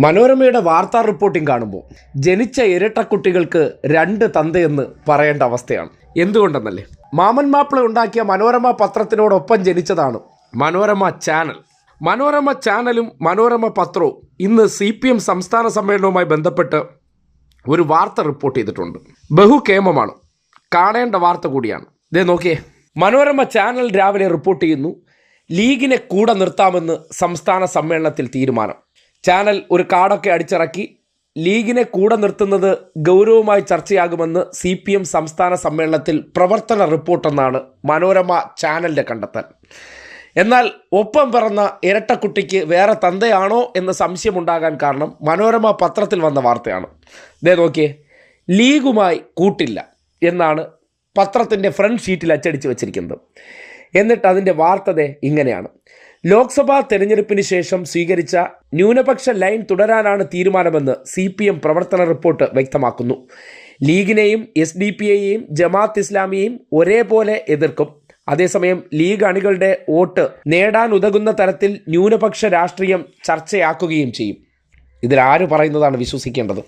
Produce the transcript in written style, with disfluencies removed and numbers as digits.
മനോരമയുടെ വാർത്താ റിപ്പോർട്ടിംഗ് കാണുമ്പോൾ ജനിച്ച ഇരട്ടക്കുട്ടികൾക്ക് രണ്ട് തന്തയെന്ന് പറയേണ്ട അവസ്ഥയാണ്. എന്തുകൊണ്ടെന്നല്ലേ, മാമൻ മാപ്പിള ഉണ്ടാക്കിയ മനോരമ പത്രത്തിനോടൊപ്പം ജനിച്ചതാണ് മനോരമ ചാനൽ. മനോരമ ചാനലും മനോരമ പത്രവും ഇന്ന് CPM സംസ്ഥാന സമ്മേളനവുമായി ബന്ധപ്പെട്ട് ഒരു വാർത്ത റിപ്പോർട്ട് ചെയ്തിട്ടുണ്ട്. ബഹുക്ഷേമമാണ്, കാണേണ്ട വാർത്ത കൂടിയാണ്. ഇതേ നോക്കിയേ, മനോരമ ചാനൽ രാവിലെ റിപ്പോർട്ട് ചെയ്യുന്നു, ലീഗിനെ കൂടെ നിർത്താമെന്ന് സംസ്ഥാന സമ്മേളനത്തിൽ തീരുമാനം. ചാനൽ ഒരു കാർഡൊക്കെ അടിച്ചിറക്കി, ലീഗിനെ കൂടെ നിർത്തുന്നത് ഗൗരവമായി ചർച്ചയാകുമെന്ന് CPM സംസ്ഥാന സമ്മേളനത്തിൽ പ്രവർത്തന റിപ്പോർട്ടെന്നാണ് മനോരമ ചാനലിൻ്റെ കണ്ടെത്തൽ. എന്നാൽ ഒപ്പം പിറന്ന ഇരട്ടക്കുട്ടിക്ക് വേറെ തന്തയാണോ എന്ന് സംശയമുണ്ടാകാൻ കാരണം മനോരമ പത്രത്തിൽ വന്ന വാർത്തയാണ്. ഇതേ നോക്കിയേ, ലീഗുമായി കൂട്ടില്ല എന്നാണ് പത്രത്തിൻ്റെ ഫ്രണ്ട് ഷീറ്റിൽ അച്ചടിച്ച് വച്ചിരിക്കുന്നത്. എന്നിട്ട് അതിൻ്റെ വാർത്ത ഇങ്ങനെയാണ്: ലോക്സഭാ തെരഞ്ഞെടുപ്പിന് ശേഷം സ്വീകരിച്ച ന്യൂനപക്ഷ ലൈൻ തുടരാനാണ് തീരുമാനമെന്ന് CPM പ്രവർത്തന റിപ്പോർട്ട് വ്യക്തമാക്കുന്നു. ലീഗിനെയും SDPIയെയും ജമാഅത്ത് ഇസ്ലാമിയെയും ഒരേപോലെ എതിർക്കും. അതേസമയം ലീഗ് അണികളുടെ വോട്ട് നേടാൻ ഉതകുന്ന തരത്തിൽ ന്യൂനപക്ഷ രാഷ്ട്രീയം ചർച്ചയാക്കുകയും ചെയ്യും. ഇതിലാര് പറയുന്നതാണ് വിശ്വസിക്കേണ്ടത്?